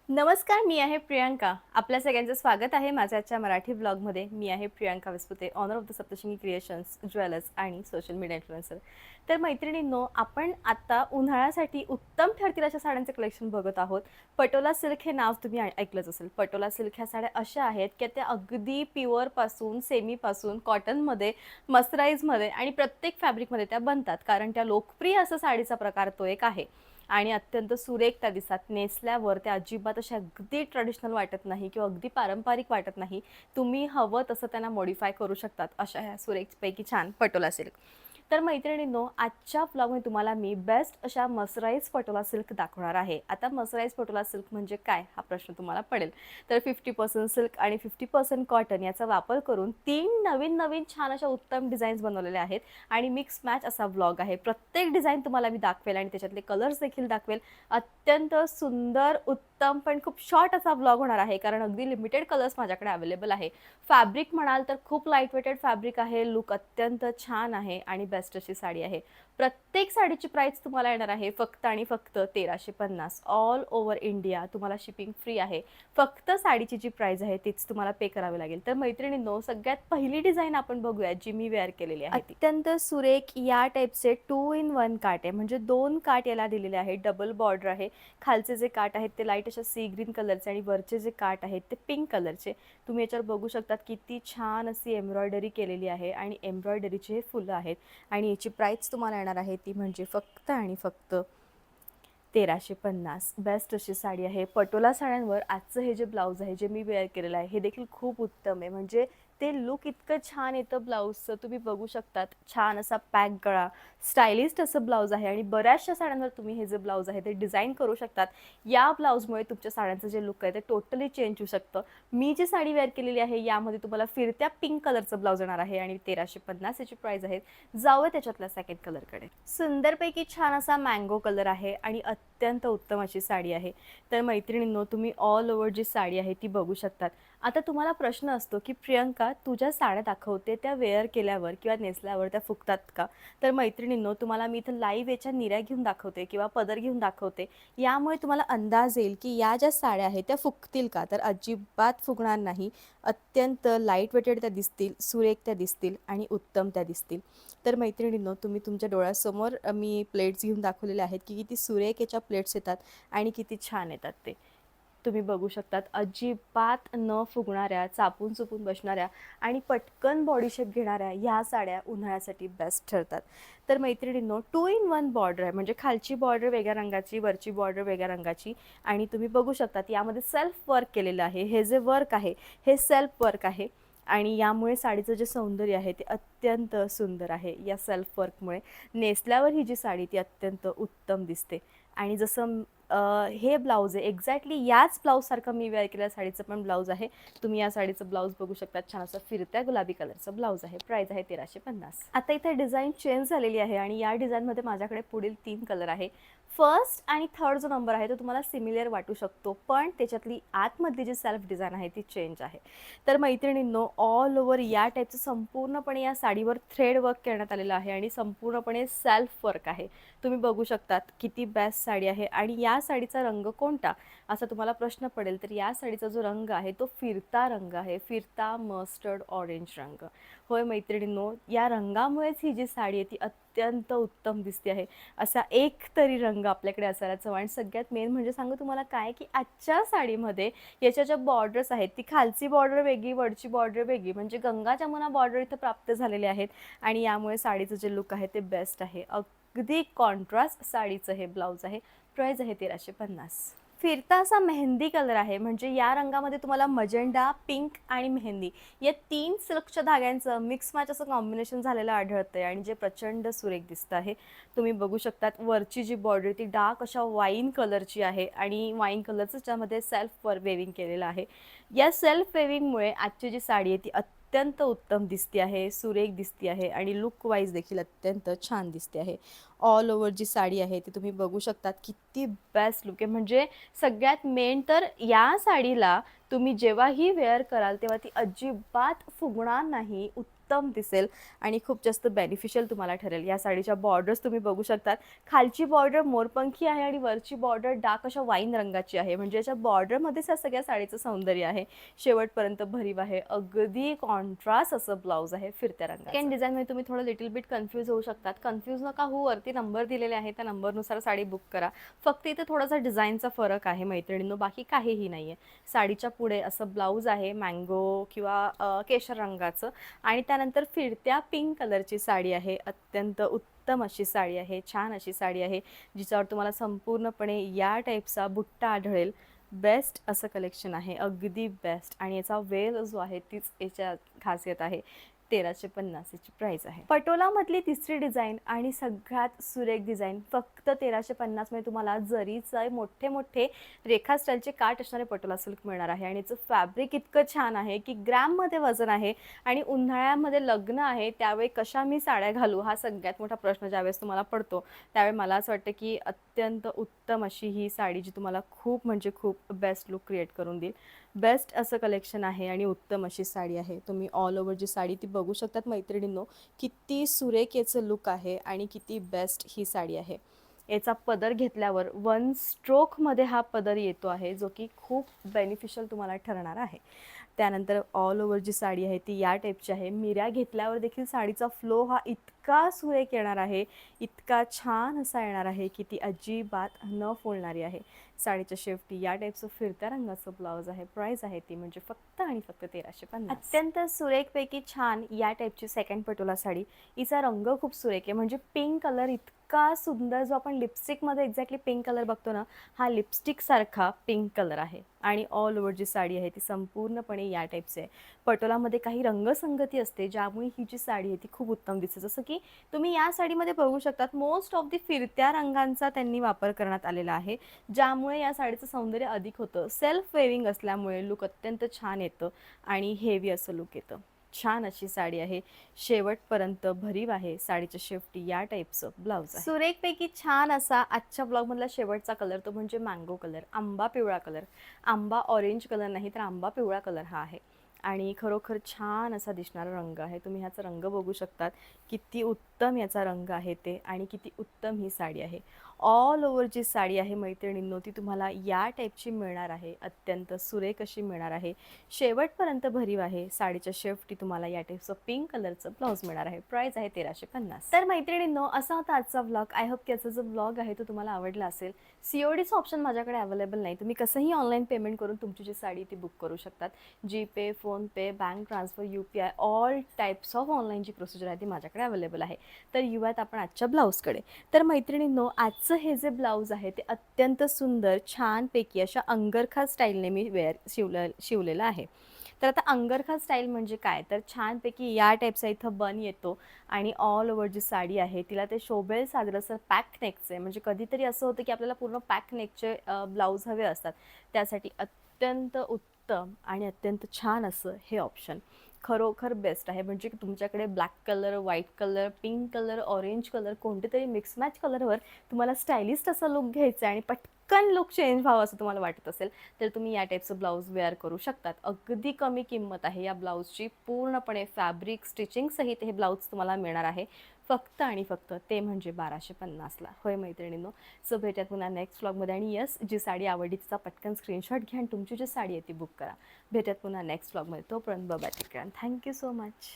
नमस्कार, मी आहे प्रियांका. आपल्या सगळ्यांचं स्वागत आहे माझ्या आजच्या मराठी ब्लॉगमध्ये. मी आहे Priyanka Wispute, owner of the Saptashrungi creations, jewellers आणि सोशल मीडिया इन्फ्लुएन्सर. तर मैत्रिणींनो, आपण आता उन्हाळ्यासाठी उत्तम ठरतील अशा साड्यांचे कलेक्शन बघत आहोत. पटोला सिल्क हे नाव तुम्ही ऐकलंच असेल. पटोला सिल्क ह्या साड्या अशा आहेत की त्या अगदी प्युअरपासून, सेमीपासून, कॉटनमध्ये, मस्सराईजमध्ये आणि प्रत्येक फॅब्रिकमध्ये त्या बनतात. कारण त्या लोकप्रिय असा साडीचा प्रकार तो एक आहे. आणि अत्यंत सुरेख त्या दिसतात. नेसल्यावर त्या अजिबात अशा अगदी ट्रेडिशनल वाटत नाही किंवा अगदी पारंपरिक वाटत नाही. तुम्ही हवं तसं त्यांना मॉडिफाय करू शकतात अशा ह्या सुरेखपैकी छान पटोला सिल्क. तर मैत्रिणींनो, आजच्या ब्लॉगमध्ये तुम्हाला मी बेस्ट अशा मसराईज पटोला सिल्क दाखवणार आहे. आता मसराईज पटोला सिल्क म्हणजे काय हा प्रश्न तुम्हाला पडेल. तर 50% सिल्क आणि 50% कॉटन याचा वापर करून 3 नवीन नवीन छान अशा उत्तम डिझाईन्स बनवलेले आहेत आणि मिक्स मॅच असा ब्लॉग आहे. प्रत्येक डिझाईन तुम्हाला मी दाखवेल आणि त्याच्यातले कलर्स देखील दाखवेल. अत्यंत सुंदर, उत्तम पण खूप शॉर्ट असा ब्लॉग होणार आहे कारण अगदी लिमिटेड कलर्स माझ्याकडे अवेलेबल आहे. फॅब्रिक म्हणाल तर खूप लाईट वेटेड फॅब्रिक आहे. लुक अत्यंत छान आहे आणि बेस्ट अशी साडी आहे. प्रत्येक साडीची प्राइस तुम्हाला येणार आहे फक्त आणि फक्त 1350. ऑल ओव्हर इंडिया तुम्हाला शिपिंग फ्री आहे. फक्त साडीची जी प्राइस आहे तीच तुम्हाला पे करावी लागेल. तर मैत्रिणींनो, सगळ्यात पहिली डिझाईन आपण बघूया जी मी वेअर केलेली आहे. अत्यंत सुरेख या टाईपचे 2 in 1 काट आहे. म्हणजे 2 काट याला दिलेले आहे. डबल बॉर्डर आहे. खालचे जे काट आहेत ते लाईट अशा सी ग्रीन कलरचे आणि वरचे जे काट आहेत ते पिंक कलरचे. तुम्ही याच्यावर बघू शकतात किती छान अशी एम्ब्रॉयडरी केलेली आहे आणि एम्ब्रॉयडरीचे हे फुलं आहेत. आणि याची प्राइस तुम्हाला येणार आहे ती म्हणजे फक्त आणि फक्त 1350. बेस्ट अशी साडी आहे. पटोला साड्यांवर आजचं हे जे ब्लाऊज आहे जे मी वेअर केलेलं आहे हे देखील खूप उत्तम आहे. म्हणजे ते लुक इतकं छान येतं ब्लाऊजचं, तुम्ही बघू शकतात. छान असा पॅक गळा, स्टायलिस्ट असं ब्लाऊज आहे आणि बऱ्याचशा साड्यांवर तुम्ही हे जे ब्लाऊज आहे ते डिझाईन करू शकतात. या ब्लाऊजमुळे तुमच्या साड्यांचं जे लुक आहे ते टोटली चेंज होऊ शकतं. मी जी साडी वेअर केलेली आहे यामध्ये तुम्हाला फिरत्या पिंक कलरचं ब्लाऊज येणार आहे आणि 1350 याची प्राइस आहे. जाऊया त्याच्यातल्या सेकंड कलरकडे. सुंदरपैकी छान असा मँगो कलर आहे आणि अत्यंत उत्तम अशी साडी आहे. तर मैत्रिणींनो, तुम्ही ऑल ओव्हर जी साडी आहे ती बघू शकतात. आता तुम्हाला प्रश्न असतो की प्रियंका, तुझ्या साड्या दाखवते त्या वेअर केल्यावर किंवा नेसल्यावर त्या फुगतात का? तर मैत्रिणींनो, तुम्हाला मी इथं लाईव्ह याच्या निऱ्या घेऊन दाखवते किंवा पदर घेऊन दाखवते. यामुळे तुम्हाला अंदाज येईल की या ज्या साड्या आहेत त्या फुगतील का? तर अजिबात फुगणार नाही. अत्यंत लाईट वेटेड त्या दिसतील, सुरेख त्या दिसतील आणि उत्तम त्या दिसतील. तर मैत्रिणींनो, तुम्ही तुमच्या डोळ्यासमोर मी प्लेट्स घेऊन दाखवलेले आहेत की किती सुरेख याच्या प्लेट्स येतात आणि किती छान येतात ते. तुम्ही बघू शकतात. अजिबात न फुगणाऱ्या, चापून चुपून बसणाऱ्या आणि पटकन बॉडी शेप घेणाऱ्या ह्या साड्या उन्हाळ्यासाठी बेस्ट ठरतात. तर मैत्रिणींनो, 2 in 1 बॉर्डर आहे. म्हणजे खालची बॉर्डर वेगळ्या रंगाची, वरची बॉर्डर वेगळ्या रंगाची आणि तुम्ही बघू शकतात यामध्ये सेल्फ वर्क केलेलं आहे. हे जे वर्क आहे हे सेल्फ वर्क आहे आणि यामुळे साडीचं जे सौंदर्य आहे ते अत्यंत सुंदर आहे. या सेल्फ वर्कमुळे नेसल्यावर ही जी साडी ती अत्यंत उत्तम दिसते. आणि जसं हे ब्लाऊज आहे एक्झॅक्टली याच ब्लाऊजसारखं मी वेअर केलेल्या साडीचं पण ब्लाऊज आहे. तुम्ही या साडीचं ब्लाऊज बघू शकता. छान असं फिरत्या गुलाबी कलरचं ब्लाऊज आहे. प्राइस आहे 1350. आता इथे डिझाईन चेंज झालेली आहे आणि या डिझाईनमध्ये माझ्याकडे पुढील 3 कलर आहे. फर्स्ट आणि थर्ड जो नंबर आहे तो तुम्हाला सिमिलर वाटू शकतो, पण त्याच्यातली आतमधली जी सेल्फ डिझाईन आहे ती चेंज आहे. तर मैत्रिणींनो, ऑल ओव्हर या टाईपचं संपूर्णपणे या साडीवर थ्रेड वर्क करण्यात आलेलं आहे आणि संपूर्णपणे सेल्फ वर्क आहे. तुम्ही बघू शकतात किती बेस्ट साडी आहे. आणि या साडीचा रंग कोणता असा तुम्हाला प्रश्न पडेल, तर या साडीचा जो रंग आहे तो फिरता रंग आहे. फिरता मस्टर्ड ऑरेंज रंग. होय मैत्रिणींनो, या रंगामुळेच ही जी साडी आहे ती अत्यंत उत्तम दिसते आहे. असा एक तरी रंग आपल्याकडे असायलाच हवा. आणि सगळ्यात मेन म्हणजे सांगू तुम्हाला काय की आजच्या साडीमध्ये याच्या ज्या बॉर्डर्स आहेत ती खालची बॉर्डर वेगळी, वरची बॉर्डर वेगळी, म्हणजे गंगा जमुना बॉर्डर इथं प्राप्त झालेले आहेत आणि यामुळे साडीचं जे लुक आहे ते बेस्ट आहे. अगदी कॉन्ट्रास्ट साडीचं हे ब्लाऊज आहे. प्राइस आहे 1350. फिरता असा मेहंदी कलर आहे. म्हणजे या रंगामध्ये तुम्हाला मजेंडा, पिंक आणि मेहंदी या 3 सिल्कच्या धाग्यांचं मिक्स मॅच असं कॉम्बिनेशन झालेलं आढळतंय आणि जे प्रचंड सुरेख दिसतं आहे. तुम्ही बघू शकतात वरची जी बॉर्डर ती डार्क अशा वाईन कलरची आहे आणि वाईन कलरचं त्यामध्ये सेल्फ वेविंग केलेलं आहे. या सेल्फ वेविंगमुळे आजची जी साडी आहे ती अत्यंत उत्तम दिसते आहे, सुरेख दिसते आहे आणि लुक वाईज देखील अत्यंत छान दिसते आहे. ऑल ओव्हर जी साडी आहे ती तुम्ही बघू शकतात किती बेस्ट लुक आहे. म्हणजे सगळ्यात मेन तर या साडीला तुम्ही जेव्हाही वेअर कराल तेव्हा ती अजिबात फुगणार नाही. उत्तम दिसेल आणि खूप जास्त बेनिफिशियल तुम्हाला ठरेल. या साडीच्या बॉर्डर्स तुम्ही बघू शकतात. खालची बॉर्डर मोरपंखी आहे आणि वरची बॉर्डर डार्क अशा वाईन रंगाची आहे. म्हणजे याच्या बॉर्डरमध्येच या सगळ्या साडीचं सौंदर्य आहे. शेवटपर्यंत भरीव आहे. अगदी कॉन्ट्रास्ट असं ब्लाउज आहे फिरत्या रंगाचं. सेकंड डिझाईनमध्ये तुम्ही थोडं लिटिल बिट कन्फ्यूज होऊ शकतात. कन्फ्यूज नका होऊ, वरती नंबर दिलेले आहे, त्या नंबरनुसार साडी बुक करा. फक्त इथे थोडासा डिझाईनचा फरक आहे मैत्रिणींनो, बाकी काहीही नाही आहे. साडीच्या पुढे असं ब्लाऊज आहे मँगो किंवा केशर रंगाचं आणि त्यानंतर फिरत्या पिंक कलरची साडी आहे. अत्यंत उत्तम अशी साडी आहे, छान अशी साडी आहे, जिच्यावर तुम्हाला संपूर्णपणे या टाईपचा बुट्टा आढळेल. बेस्ट असं कलेक्शन आहे, अगदी बेस्ट. आणि याचा वेल जो आहे तीच याच्या खासियत आहे. 1350 ची प्राइस आहे. पटोलामधली तिसरी डिझाईन आणि सगळ्यात सुरेख डिझाईन फक्त 1350 मध्ये तुम्हाला जरीचे मोठे मोठे रेखा स्टाईलचे काठ असणारे पटोला सिल्क मिळणार आहे. आणि याचं फॅब्रिक इतकं छान आहे की ग्रॅममध्ये वजन आहे. आणि उन्हाळ्यामध्ये लग्न आहे त्यावेळी कशा मी साड्या घालू हा सगळ्यात मोठा प्रश्न ज्यावेळेस तुम्हाला पडतो त्यावेळी मला असं वाटतं की अत्यंत उत्तम अशी ही साडी जी तुम्हाला खूप म्हणजे खूप बेस्ट लुक क्रिएट करून देईल. बेस्ट असं कलेक्शन आहे आणि उत्तम अशी साडी आहे. तुम्ही ऑल ओव्हर जी साडी ती बघू शकतात मैत्रिणींनो, किती सुरेख याचं लुक आहे आणि किती बेस्ट ही साडी आहे. याचा पदर घेतल्यावर वन स्ट्रोकमध्ये हा पदर येतो आहे, जो की खूप बेनिफिशियल तुम्हाला ठरणार आहे. त्यानंतर ऑल ओव्हर जी साडी आहे ती या टाईपची आहे. मिऱ्या घेतल्यावर देखील साडीचा फ्लो हा इतका सुरेख येणार आहे, इतका छान असा येणार आहे की ती अजिबात न फुलणारी आहे. साडीच्या शेवटी या टाईपचं फिरत्या रंगाचं ब्लाऊज आहे. प्राइस आहे ती म्हणजे फक्त आणि फक्त 1350. अत्यंत सुरेखपैकी छान या टाईपची सेकंड पटोला साडी. हिचा रंग खूप सुरेख आहे, म्हणजे पिंक कलर इतका सुंदर, जो आपण लिपस्टिकमध्ये एक्झॅक्टली पिंक कलर बघतो ना, हा लिपस्टिक सारखा पिंक कलर आहे. आणि ऑल ओव्हर जी साडी आहे ती संपूर्णपणे या टाईपची आहे. पटोलामध्ये काही रंगसंगती असते ज्यामुळे ही जी साडी आहे ती खूप उत्तम दिसते. जसं की तुम्ही या साडीमध्ये बघू शकतात, मोस्ट ऑफ दी फिरत्या रंगांचा त्यांनी वापर करण्यात आलेला आहे, ज्यामुळे या साडीचं सौंदर्य अधिक होतं. सेल्फ वेविंग असल्यामुळे लुक अत्यंत छान येतं आणि हेवी असं लुक येतं. छान अशी साडी आहे, शेवटपर्यंत भरीव आहे. साडीच्या शेवटी या टाईपचं ब्लाऊज आहे. सुरेखपैकी छान असा आजच्या ब्लॉगमधला शेवटचा कलर तो म्हणजे मँगो कलर, आंबा पिवळा कलर. आंबा ऑरेंज कलर नाही तर आंबा पिवळा कलर हा आहे. आणि खरोखर छान असा दिसणारा रंग आहे. तुम्ही ह्याचा रंग बघू शकतात, किती उत्तम याचा रंग आहे ते आणि किती उत्तम ही साडी आहे. ऑल ओव्हर जी साडी आहे मैत्रिणींनो ती तुम्हाला या टाईपची मिळणार आहे. अत्यंत सुरेख अशी मिळणार आहे. शेवटपर्यंत भरीव आहे. साडीच्या शेवटी तुम्हाला या टाईपचं पिंक कलरचं ब्लाऊज मिळणार आहे. प्राइस आहे 1350. तर मैत्रिणींनो असा होता आजचा व्लॉग. आय होप की याचा जो व्लॉग आहे तो तुम्हाला आवडला असेल. सीओडीचं ऑप्शन माझ्याकडे अवेलेबल नाही. तुम्ही कसंही ऑनलाईन पेमेंट करून तुमची जी साडी ती बुक करू शकतात. GPay, PhonePe, bank transfer, UPI all types of online जी प्रोसिजर आहे ती माझ्याकडे अवेलेबल आहे. तर येऊयात आपण आजच्या ब्लाऊजकडे. तर मैत्रिणींनो आजचं हे जे ब्लाऊज आहे ते अत्यंत सुंदर छानपैकी अशा अंगरखा स्टाईलने मी शिवलेलं आहे. तर आता अंगरखा स्टाईल म्हणजे काय, तर छानपैकी या टाईपचा इथं बन येतो आणि ऑल ओव्हर जी साडी आहे तिला ते शोभेल साजरंसं पॅक नेकचे, म्हणजे कधीतरी असं होतं की आपल्याला पूर्ण पॅक नेकचे ब्लाऊज हवे असतात, त्यासाठी अत्यंत उत्तम आणि अत्यंत छान असं हे ऑप्शन खरोखर बेस्ट आहे. म्हणजे तुमच्याकडे black colour, white colour, pink colour, orange colour कोणते तरी मिक्स मॅच कलरवर तुम्हाला स्टायलिस्ट असा लुक घ्यायचा आहे आणि पटकन लुक चेंज व्हावं असं तुम्हाला वाटत असेल तर तुम्ही या टाईपचं ब्लाऊज वेअर करू शकतात. अगदी कमी किंमत आहे या ब्लाऊजची. पूर्णपणे फॅब्रिक स्टिचिंग सहित हे ब्लाऊज तुम्हाला मिळणार आहे फक्त आणि फक्त ते म्हणजे 1250ला. होय मैत्रिणींनो, सो भेटूयात पुन्हा नेक्स्ट व्लॉगमध्ये. आणि यस, जी साडी आवडली तिचा पटकन स्क्रीनशॉट घ्या आणि तुमची जी साडी आहे ती बुक करा. भेटूयात पुन्हा नेक्स्ट व्लॉगमध्ये. तोपर्यंत bye, take care, thank you so much.